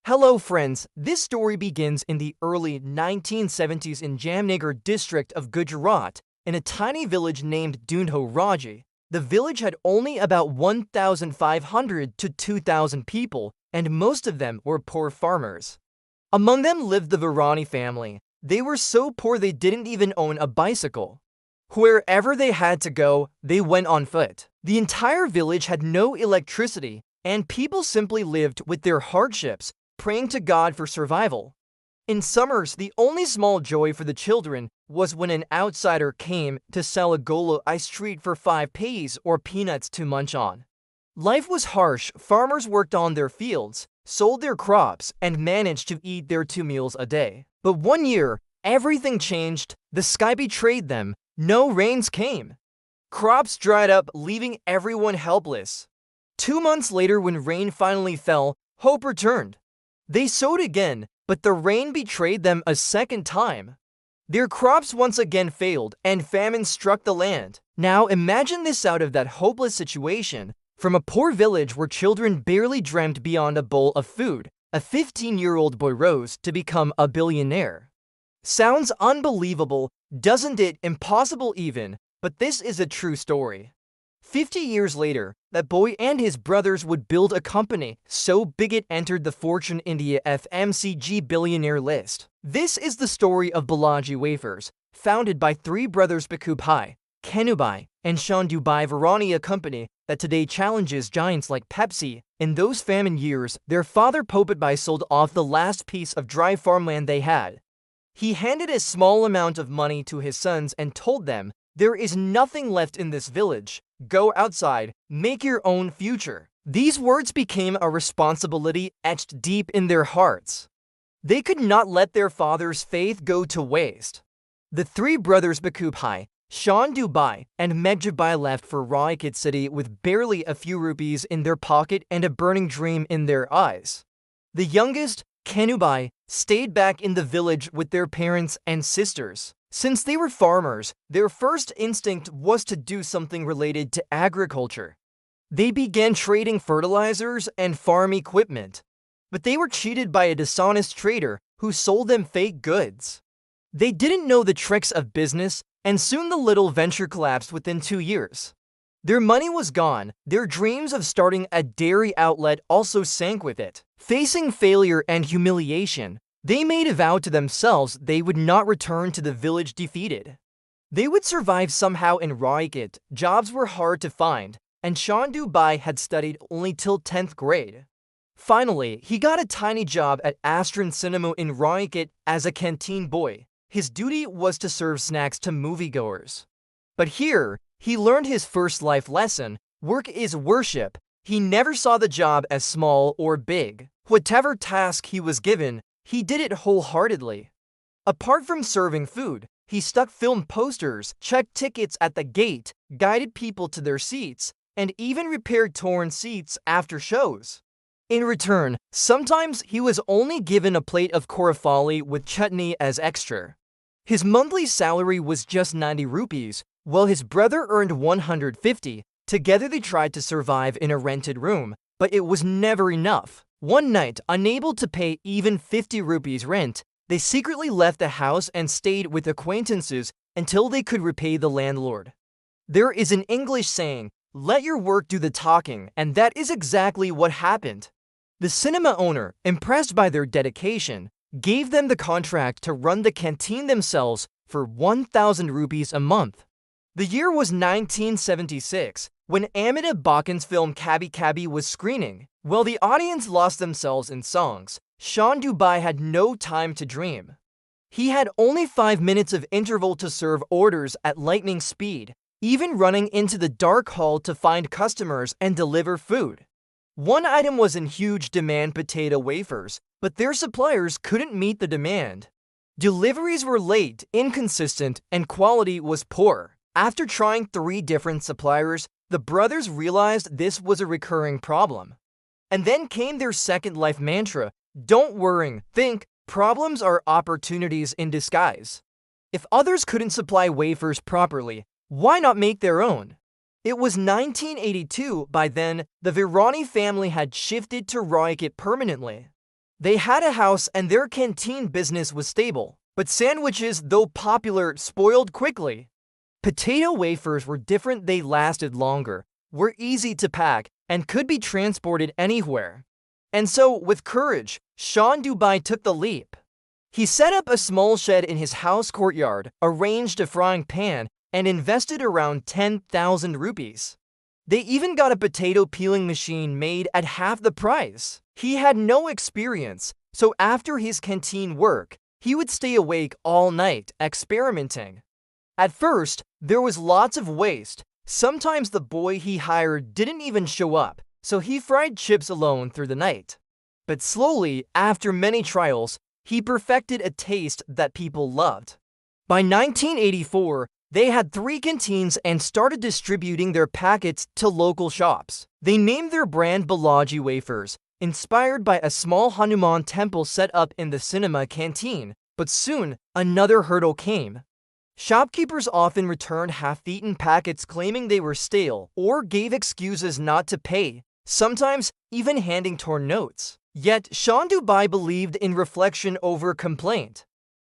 Hello friends, this story begins in the early 1970s in Jamnagar district of Gujarat, in a tiny village named Dundho Raji. The village had only about 1,500 to 2,000 people, and most of them were poor farmers. Among them lived the Virani family. They were so poor they didn't even own a bicycle. Wherever they had to go, they went on foot. The entire village had no electricity, and people simply lived with their hardships, praying to God for survival. In summers, the only small joy for the children was when an outsider came to sell a golo ice treat for 5 paise or peanuts to munch on. Life was harsh. Farmers worked on their fields, sold their crops, and managed to eat their 2 meals a day. But one year, everything changed. The sky betrayed them. No rains came. Crops dried up, leaving everyone helpless. 2 months later, when rain finally fell, hope returned. They sowed again, but the rain betrayed them a second time. Their crops once again failed, and famine struck the land. Now imagine this out of that hopeless situation. From a poor village where children barely dreamt beyond a bowl of food, a 15-year-old boy rose to become a billionaire. Sounds unbelievable, doesn't it? Impossible even, but this is a true story. 50 years later, that boy and his brothers would build a company so big it entered the Fortune India FMCG billionaire list. This is the story of Balaji Wafers, founded by 3 brothers Chandubhai, and Chandubhai Virani, a company that today challenges giants like Pepsi. In those famine years, their father Popatbhai sold off the last piece of dry farmland they had. He handed a small amount of money to his sons and told them, "There is nothing left in this village. Go outside, make your own future." These words became a responsibility etched deep in their hearts. They could not let their father's faith go to waste. The 3 brothers Chandubhai, Chandubhai, and Meghjabhai left for Raikat city with barely a few rupees in their pocket and a burning dream in their eyes. The youngest, Chandubhai, stayed back in the village with their parents and sisters. Since they were farmers, their first instinct was to do something related to agriculture. They began trading fertilizers and farm equipment, but they were cheated by a dishonest trader who sold them fake goods. They didn't know the tricks of business, and soon the little venture collapsed within 2 years. Their money was gone. Their dreams of starting a dairy outlet also sank with it. Facing failure and humiliation, they made a vow to themselves they would not return to the village defeated. They would survive somehow in Raikat. Jobs were hard to find, and Chandubhai had studied only till 10th grade. Finally, he got a tiny job at Astron Cinema in Raikat as a canteen boy. His duty was to serve snacks to moviegoers. But here, he learned his first life lesson: work is worship. He never saw the job as small or big. Whatever task he was given, he did it wholeheartedly. Apart from serving food, he stuck film posters, checked tickets at the gate, guided people to their seats, and even repaired torn seats after shows. In return, sometimes he was only given a plate of korafali with chutney as extra. His monthly salary was just 90 rupees, while his brother earned 150. Together they tried to survive in a rented room, but it was never enough. One night, unable to pay even 50 rupees rent, they secretly left the house and stayed with acquaintances until they could repay the landlord. There is an English saying, "Let your work do the talking," and that is exactly what happened. The cinema owner, impressed by their dedication, gave them the contract to run the canteen themselves for 1,000 rupees a month. The year was 1976, when Amitabh Bachchan's film Kabhi Kabhi was screening. While the audience lost themselves in songs, Chandubhai had no time to dream. He had only 5 minutes of interval to serve orders at lightning speed, even running into the dark hall to find customers and deliver food. One item was in huge demand: potato wafers, but their suppliers couldn't meet the demand. Deliveries were late, inconsistent, and quality was poor. After trying 3 different suppliers, the brothers realized this was a recurring problem. And then came their second life mantra: don't worry, think. Problems are opportunities in disguise. If others couldn't supply wafers properly, why not make their own? It was 1982. By then, the Virani family had shifted to Raikat permanently. They had a house and their canteen business was stable, but sandwiches, though popular, spoiled quickly. Potato wafers were different. They lasted longer, were easy to pack, and could be transported anywhere. And so, with courage, Chandubhai took the leap. He set up a small shed in his house courtyard, arranged a frying pan, and invested around 10,000 rupees. They even got a potato peeling machine made at half the price. He had no experience, so after his canteen work, he would stay awake all night experimenting. At first, there was lots of waste. Sometimes the boy he hired didn't even show up, so he fried chips alone through the night. But slowly, after many trials, he perfected a taste that people loved. By 1984, they had 3 canteens and started distributing their packets to local shops. They named their brand Balaji Wafers, inspired by a small Hanuman temple set up in the cinema canteen. But soon, another hurdle came. Shopkeepers often returned half-eaten packets claiming they were stale or gave excuses not to pay, sometimes even handing torn notes. Yet, Chandubhai believed in reflection over complaint.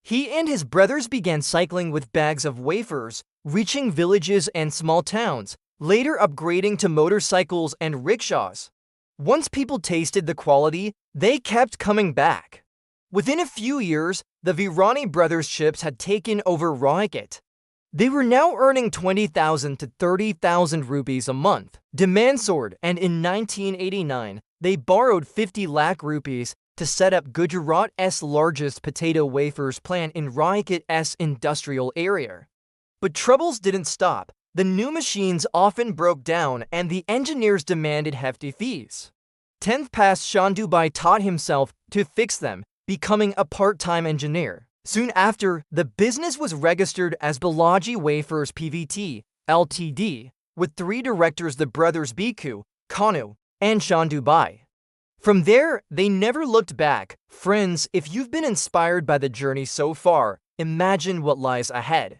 He and his brothers began cycling with bags of wafers, reaching villages and small towns, later upgrading to motorcycles and rickshaws. Once people tasted the quality, they kept coming back. Within a few years, the Virani brothers' chips had taken over Rohit. They were now earning 20,000 to 30,000 rupees a month. Demand soared, and in 1989, they borrowed 50 lakh rupees to set up Gujarat's largest potato wafers plant in Rohit's industrial area. But troubles didn't stop. The new machines often broke down and the engineers demanded hefty fees. 10th past Chandubhai taught himself to fix them, becoming a part-time engineer. Soon after, the business was registered as Balaji Wafers Pvt. Ltd., with 3 directors, the brothers Bhikkhu, Kanu, and Chandubhai. From there, they never looked back. Friends, if you've been inspired by the journey so far, imagine what lies ahead.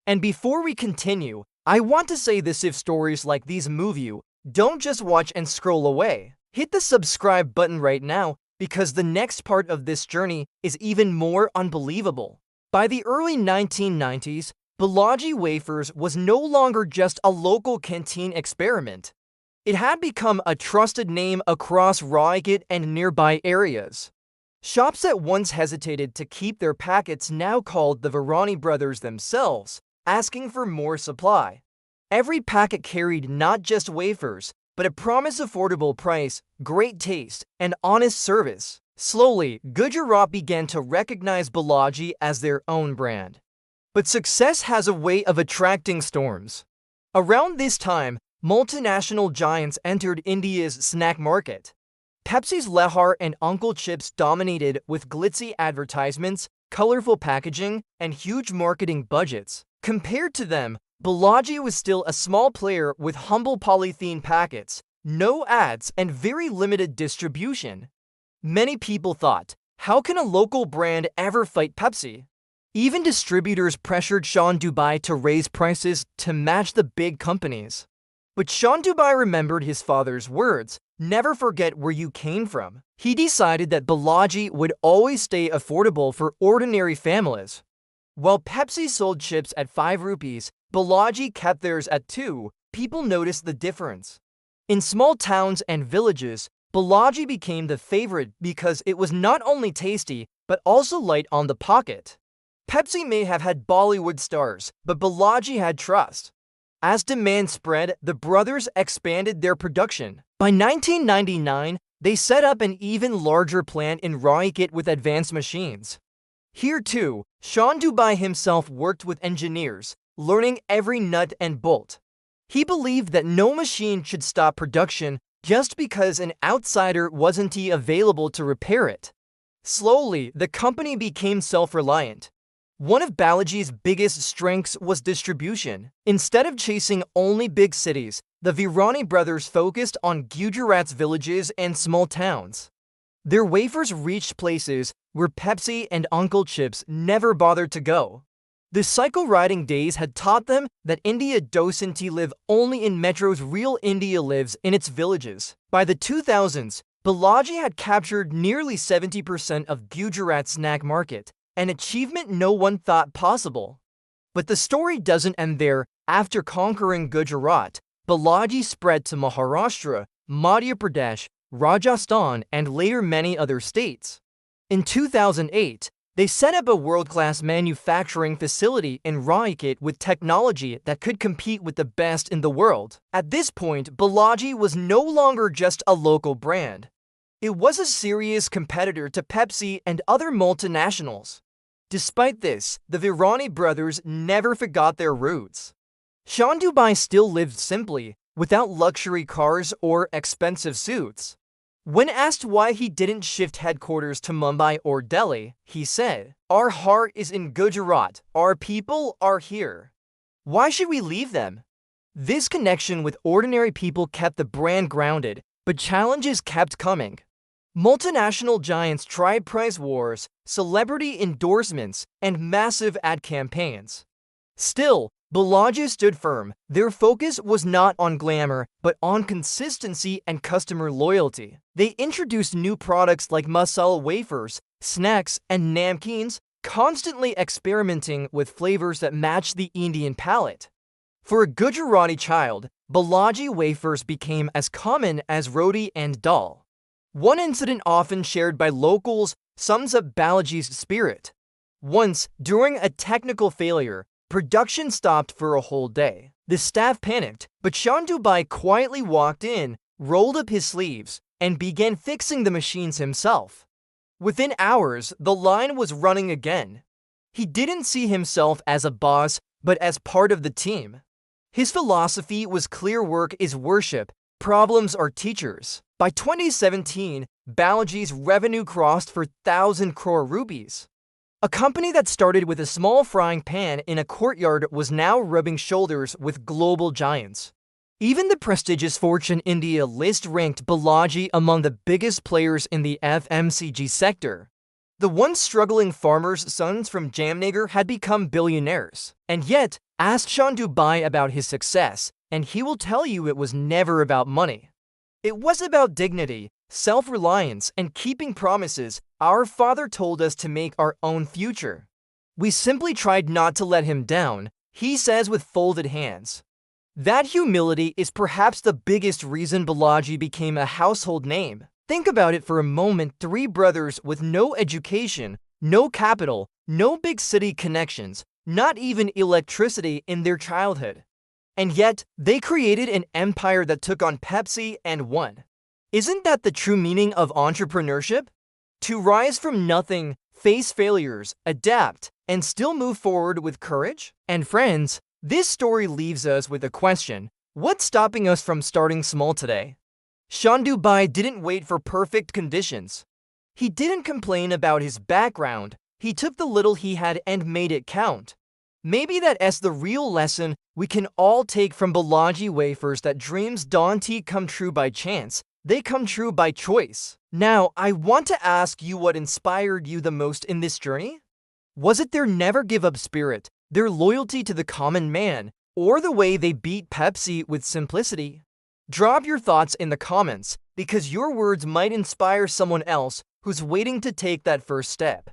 And before we continue, I want to say this: if stories like these move you, don't just watch and scroll away. Hit the subscribe button right now, because the next part of this journey is even more unbelievable. By the early 1990s, Balaji Wafers was no longer just a local canteen experiment. It had become a trusted name across Rohit and nearby areas. Shops that once hesitated to keep their packets now called the Virani brothers themselves, asking for more supply. Every packet carried not just wafers, but a promised affordable price, great taste, and honest service. Slowly, Gujarat began to recognize Balaji as their own brand. But success has a way of attracting storms. Around this time, multinational giants entered India's snack market. Pepsi's Lehar and Uncle Chips dominated with glitzy advertisements, colorful packaging, and huge marketing budgets. Compared to them, Balaji was still a small player with humble polythene packets, no ads, and very limited distribution. Many people thought, how can a local brand ever fight Pepsi? Even distributors pressured Chandubhai to raise prices to match the big companies. But Chandubhai remembered his father's words, never forget where you came from. He decided that Balaji would always stay affordable for ordinary families. While Pepsi sold chips at 5 rupees, Balaji kept theirs at 2. People noticed the difference. In small towns and villages, Balaji became the favorite because it was not only tasty, but also light on the pocket. Pepsi may have had Bollywood stars, but Balaji had trust. As demand spread, the brothers expanded their production. By 1999, they set up an even larger plant in Rohit with advanced machines. Here too, Chandubhai himself worked with engineers, learning every nut and bolt. He believed that no machine should stop production just because an outsider wasn't available to repair it. Slowly, the company became self-reliant. One of Balaji's biggest strengths was distribution. Instead of chasing only big cities, the Virani brothers focused on Gujarat's villages and small towns. Their wafers reached places where Pepsi and Uncle Chips never bothered to go. The cycle-riding days had taught them that India doesn't live only in metros. Real India lives in its villages. By the 2000s, Balaji had captured nearly 70% of Gujarat's snack market, an achievement no one thought possible. But the story doesn't end there. After conquering Gujarat, Balaji spread to Maharashtra, Madhya Pradesh, Rajasthan, and later many other states. In 2008, they set up a world-class manufacturing facility in Raikat with technology that could compete with the best in the world. At this point, Balaji was no longer just a local brand. It was a serious competitor to Pepsi and other multinationals. Despite this, the Virani brothers never forgot their roots. Chandubhai still lived simply, without luxury cars or expensive suits. When asked why he didn't shift headquarters to Mumbai or Delhi, he said, "Our heart is in Gujarat, our people are here. Why should we leave them?" This connection with ordinary people kept the brand grounded, but challenges kept coming. Multinational giants tried price wars, celebrity endorsements, and massive ad campaigns. Still, Balaji stood firm. Their focus was not on glamour, but on consistency and customer loyalty. They introduced new products like masala wafers, snacks, and namkeens, constantly experimenting with flavors that matched the Indian palate. For a Gujarati child, Balaji Wafers became as common as roti and dal. One incident often shared by locals sums up Balaji's spirit. Once, during a technical failure, production stopped for a whole day. The staff panicked, but Chandubhai quietly walked in, rolled up his sleeves, and began fixing the machines himself. Within hours, the line was running again. He didn't see himself as a boss, but as part of the team. His philosophy was clear: work is worship, problems are teachers. By 2017, Balaji's revenue crossed 4,000 crore rupees. A company that started with a small frying pan in a courtyard was now rubbing shoulders with global giants. Even the prestigious Fortune India list ranked Balaji among the biggest players in the FMCG sector. The once struggling farmers' sons from Jamnagar had become billionaires. And yet, ask Chandubhai about his success, and he will tell you it was never about money. It was about dignity, self-reliance, and keeping promises. Our father told us to make our own future. We simply tried not to let him down, he says with folded hands. That humility is perhaps the biggest reason Balaji became a household name. Think about it for a moment: 3 brothers with no education, no capital, no big city connections, not even electricity in their childhood. And yet, they created an empire that took on Pepsi and won. Isn't that the true meaning of entrepreneurship? To rise from nothing, face failures, adapt, and still move forward with courage? And friends, this story leaves us with a question: what's stopping us from starting small today? Chandubhai didn't wait for perfect conditions. He didn't complain about his background. He took the little he had and made it count. Maybe that's the real lesson we can all take from Balaji Wafers: that dreams don't come true by chance, they come true by choice. Now, I want to ask you, what inspired you the most in this journey? Was it their never give up spirit, their loyalty to the common man, or the way they beat Pepsi with simplicity? Drop your thoughts in the comments, because your words might inspire someone else who's waiting to take that first step.